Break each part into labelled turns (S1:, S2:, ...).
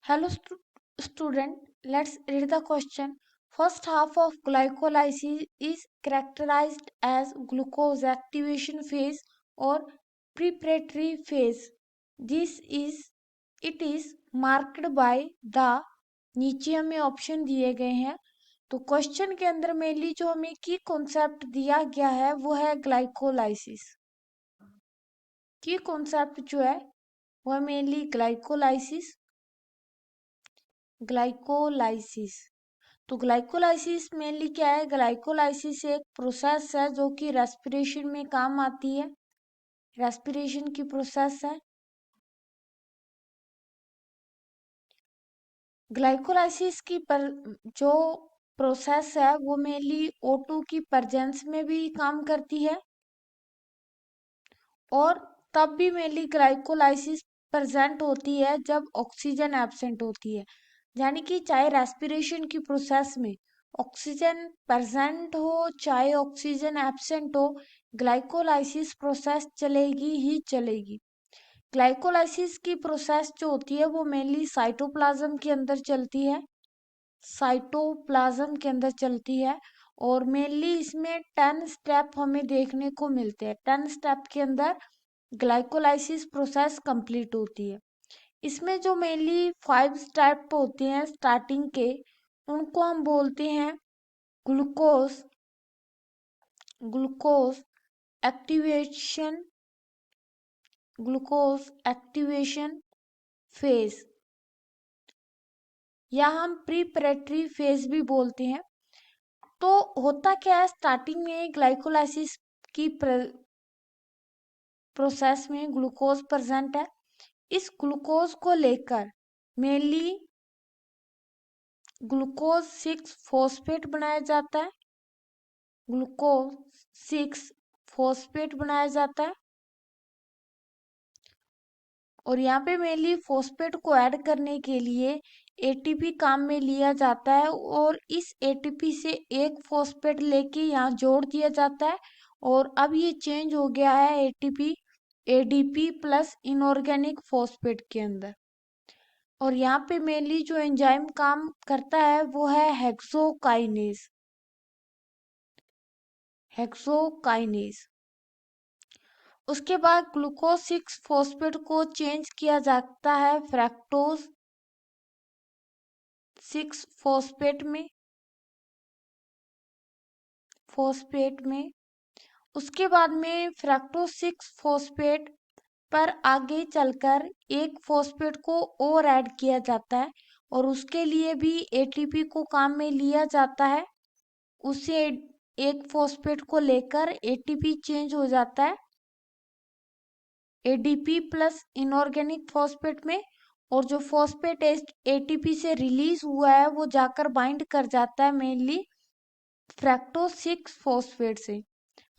S1: Hello student, let's read the question. First half of glycolysis is characterized as glucose activation phase or preparatory phase. This is it is marked by the नीचे हमें option दिए गए हैं। तो question के अंदर mainly जो हमें की कॉन्सेप्ट दिया गया है वो है ग्लाइकोलाइसिस। की कॉन्सेप्ट जो है वो है मेनली ग्लाइकोलाइसिस। तो ग्लाइकोलाइसिस मेनली क्या है? ग्लाइकोलाइसिस एक प्रोसेस है जो कि रेस्पिरेशन में काम आती है। रेस्पिरेशन की प्रोसेस है। ग्लाइकोलाइसिस की जो प्रोसेस है वो मेनली O2 की प्रेजेंस में भी काम करती है और तब भी मेनली ग्लाइकोलाइसिस प्रेजेंट होती है जब ऑक्सीजन एब्सेंट होती है। यानी कि चाहे रेस्पिरेशन की प्रोसेस में ऑक्सीजन प्रेजेंट हो चाहे ऑक्सीजन एब्सेंट हो, ग्लाइकोलाइसिस प्रोसेस चलेगी ही चलेगी। ग्लाइकोलाइसिस की प्रोसेस जो होती है वो मेनली साइटोप्लाज्म के अंदर चलती है। साइटोप्लाज्म के अंदर चलती है और मेनली इसमें 10 स्टेप हमें देखने को मिलते हैं। 10 स्टेप के अंदर ग्लाइकोलाइसिस प्रोसेस कंप्लीट होती है। इसमें जो मेनली 5 स्टेप होते हैं स्टार्टिंग के, उनको हम बोलते हैं glucose glucose activation glucose activation phase, या हम प्रीपरेटरी फेज भी बोलते हैं। तो होता क्या है, स्टार्टिंग में ग्लाइकोलाइसिस की प्रोसेस में ग्लूकोज प्रेजेंट है। इस ग्लूकोज को लेकर मेनली ग्लूकोज 6 फॉस्फेट बनाया जाता है। ग्लूकोज 6 फॉस्फेट बनाया जाता है और यहाँ पे मेनली फॉस्फेट को ऐड करने के लिए एटीपी काम में लिया जाता है और इस एटीपी से एक फॉस्फेट लेके यहाँ जोड़ दिया जाता है और अब ये चेंज हो गया है ATP ADP plus inorganic phosphate के अंदर। और यहाँ पे मेनली जो एंजाइम काम करता है वो है हेक्सोकाइनेज। हेक्सोकाइनेज उसके बाद ग्लूकोज 6 फॉस्फेट को चेंज किया जाता है फ्रैक्टोज 6 फॉस्फेट में। उसके बाद में फ्रैक्टोज 6 फॉस्फेट पर आगे चलकर एक फॉस्फेट को और ऐड किया जाता है और उसके लिए भी एटीपी को काम में लिया जाता है। उसे एक फॉस्फेट को लेकर एटीपी चेंज हो जाता है एडीपी प्लस इनऑर्गेनिक फॉस्फेट में, और जो फॉस्फेट एटीपी से रिलीज हुआ है वो जाकर बाइंड कर जाता है मेनली फ्रैक्टोज 6 फॉस्फेट से।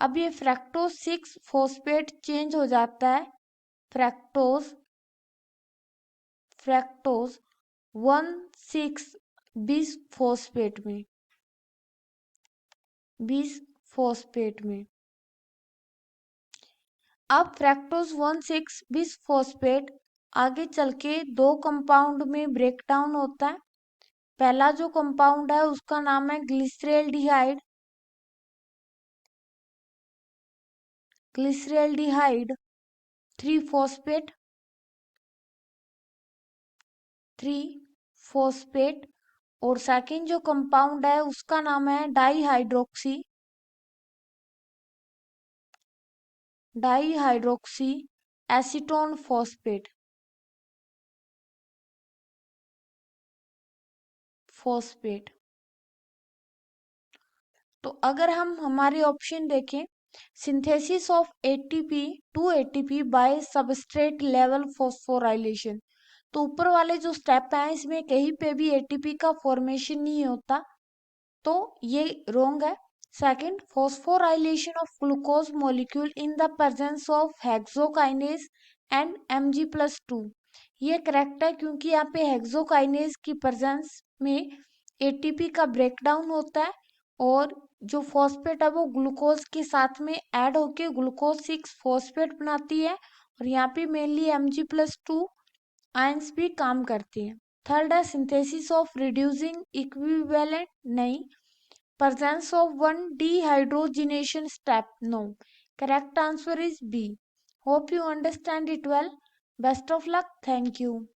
S1: अब ये फ्रैक्टोज 6 फॉस्फेट चेंज हो जाता है फ्रैक्टोज फ्रैक्टोज 1,6 बिस फॉस्फेट में। अब फ्रैक्टोज 1,6 बिस फॉस्फेट आगे चल के दो कंपाउंड में ब्रेक डाउन होता है। पहला जो कंपाउंड है उसका नाम है ग्लिसरेल्डिहाइड 3 फॉस्फेट और सेकंड जो कंपाउंड है उसका नाम है डाईहाइड्रोक्सी एसीटोन फॉस्फेट। तो अगर हम हमारे ऑप्शन देखें, synthesis of ATP to ATP by substrate level phosphorylation, तो ऊपर वाले जो स्टेप हैं इसमें कहीं पे भी एटीपी का फॉर्मेशन नहीं होता, तो ये रॉन्ग है। Second, phosphorylation of glucose molecule in the presence of hexokinase and Mg+2, ये करेक्ट है क्योंकि यहाँ पे हेक्सोकाइनेज की प्रेजेंस में एटीपी का ब्रेकडाउन होता है और जो फॉस्फेट है वो ग्लूकोज के साथ में ऐड होके ग्लूकोज 6 फॉस्फेट बनाती है और यहाँ पे मेनली Mg+2 आयंस भी काम करती हैं। थर्ड है सिंथेसिस ऑफ रिड्यूसिंग इक्विवेलेंट, नहीं. Presence of one dehydrogenation step, no. Correct answer is B. Hope you understand it well. Best of luck. Thank you.